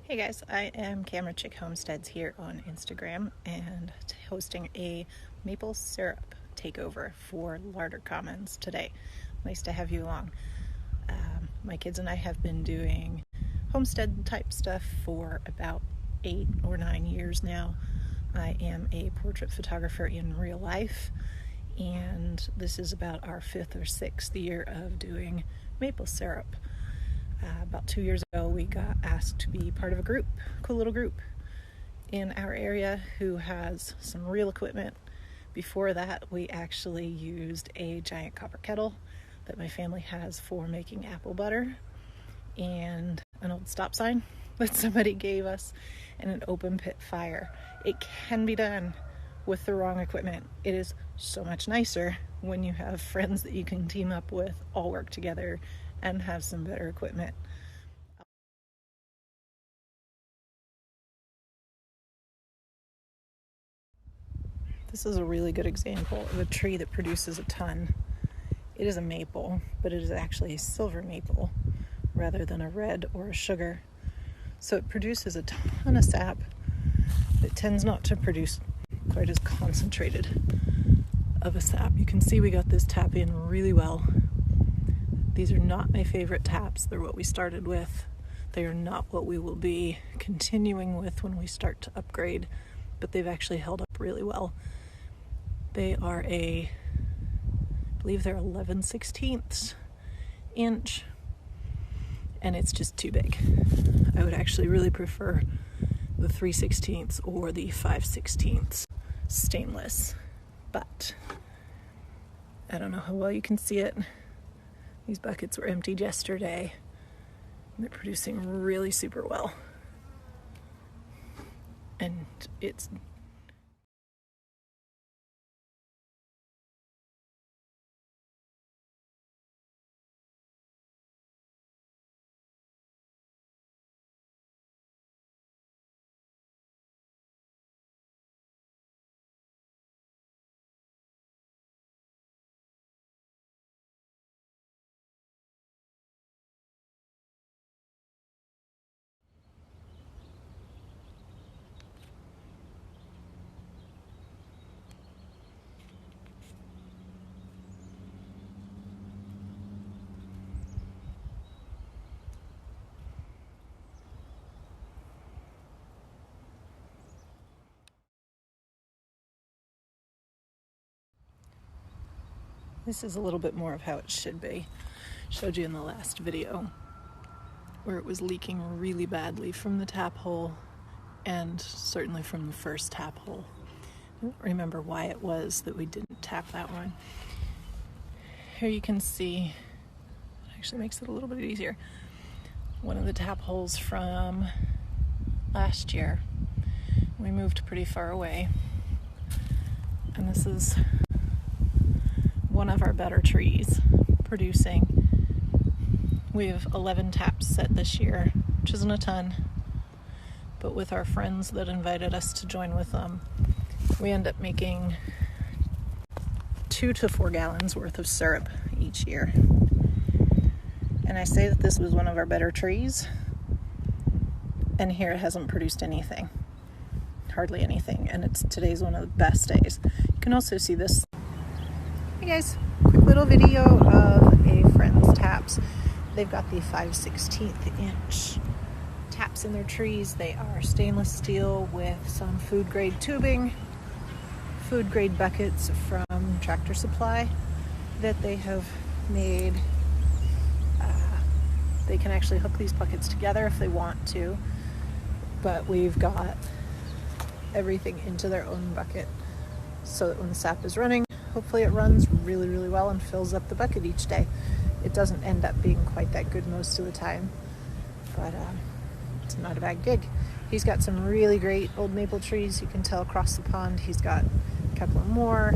Hey guys, I am Camera Chick Homesteads here on Instagram and hosting a maple syrup takeover for Larder Commons today. Nice to have you along. My kids and I have been doing homestead type stuff for about 8 or 9 years now. I am a portrait photographer in real life, and this is about our 5th or 6th year of doing maple syrup. About 2 years ago, we got asked to be part of a group, cool little group in our area who has some real equipment. Before that, we actually used a giant copper kettle that my family has for making apple butter, and an old stop sign that somebody gave us, and an open pit fire. It can be done with the wrong equipment. It is so much nicer when you have friends that you can team up with, all work together, and have some better equipment. This is a really good example of a tree that produces a ton. It is a maple, but it is actually a silver maple rather than a red or a sugar. So it produces a ton of sap. It tends not to produce quite as concentrated of a sap. You can see we got this tap in really well. These are not my favorite taps. They're what we started with. They are not what we will be continuing with when we start to upgrade, but they've actually held up really well. They are I believe they're 11/16 inch, and it's just too big. I would actually really prefer the 3/16 or the 5/16 stainless, but I don't know how well you can see it. These buckets were emptied yesterday, and they're producing really super well. And it's This is a little bit more of how it should be. Showed you in the last video where it was leaking really badly from the tap hole, and certainly from the first tap hole. I don't remember why it was that we didn't tap that one. Here you can see, it actually makes it a little bit easier, one of the tap holes from last year. We moved pretty far away, and this is one of our better trees producing. We have 11 taps set this year, which isn't a ton, but with our friends that invited us to join with them, we end up making 2 to 4 gallons worth of syrup each year. And I say that this was one of our better trees, and here it hasn't produced anything, hardly anything, and today's one of the best days. You can also see this. Hey guys, quick little video of a friend's taps. They've got the 5/16 inch taps in their trees. They are stainless steel with some food grade tubing, food grade buckets from Tractor Supply that they have made. They can actually hook these buckets together if they want to, but we've got everything into their own bucket so that when the sap is running, hopefully it runs really, really well and fills up the bucket each day. It doesn't end up being quite that good most of the time, but it's not a bad gig. He's got some really great old maple trees. You can tell across the pond he's got a couple more.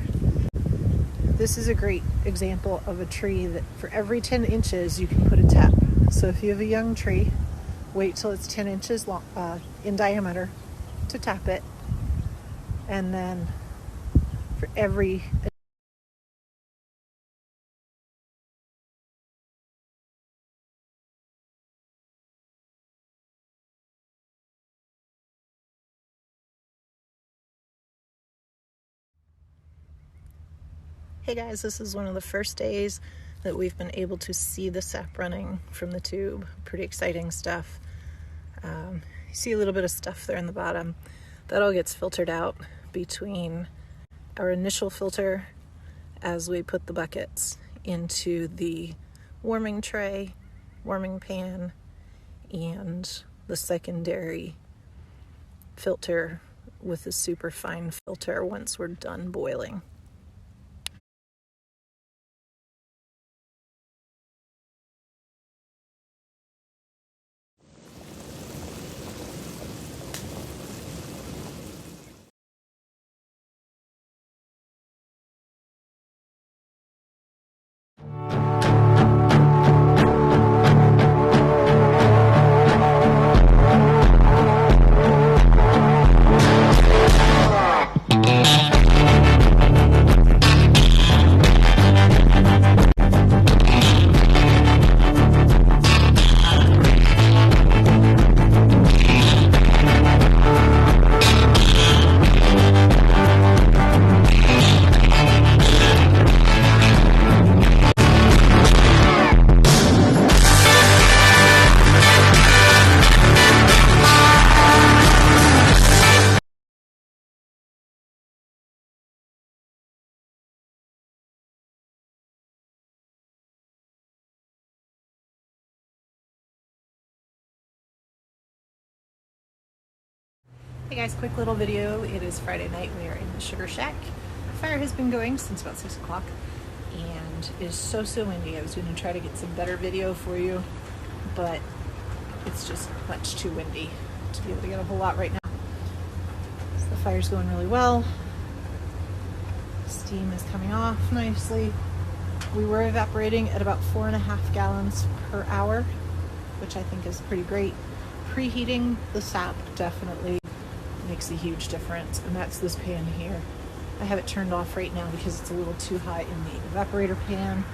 This is a great example of a tree that for every 10 inches you can put a tap. So if you have a young tree, wait till it's 10 inches long, in diameter to tap it, and then for every Hey guys, this is one of the first days that we've been able to see the sap running from the tube. Pretty exciting stuff. You see a little bit of stuff there in the bottom. That all gets filtered out between our initial filter as we put the buckets into the warming tray, warming pan, and the secondary filter with a super fine filter once we're done boiling. Hey guys, quick little video. It is Friday night. We are in the sugar shack. The fire has been going since about 6 o'clock and it is so windy. I was going to try to get some better video for you, but it's just much too windy to be able to get a whole lot right now. So the fire's going really well. Steam is coming off nicely. We were evaporating at about 4.5 gallons per hour, which I think is pretty great. Preheating the sap definitely makes a huge difference, and that's this pan here. I have it turned off right now because it's a little too high in the evaporator pan.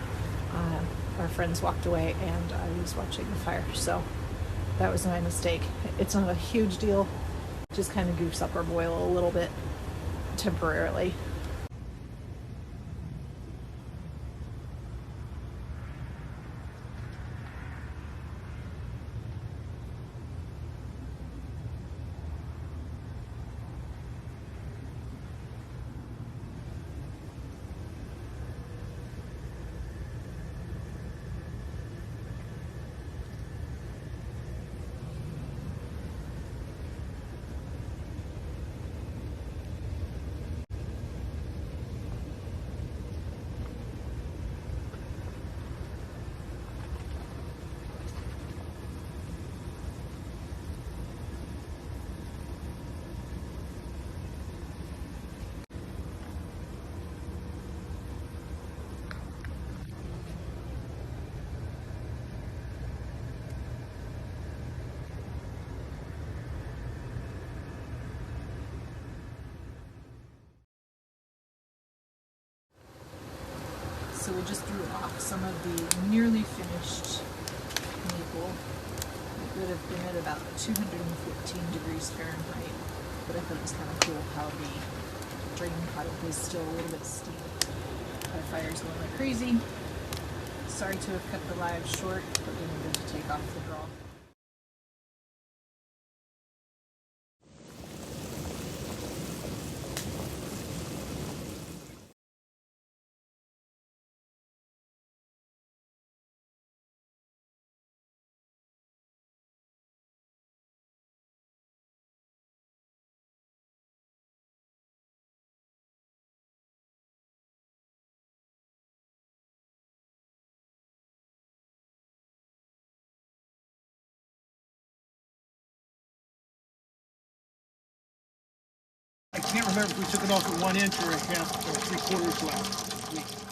Our friends walked away and I was watching the fire, so that was my mistake. It's not a huge deal, just kind of goofs up our boil a little bit temporarily. So we just threw off some of the nearly finished maple. It would have been at about 214 degrees Fahrenheit, but I thought it was kind of cool how the drain pipe was still a little bit steamy. Our fire's going like crazy. Sorry to have cut the live short, but we needed to take off the draw. I can't remember if we took it off at 1 inch or a half or 3/4 left.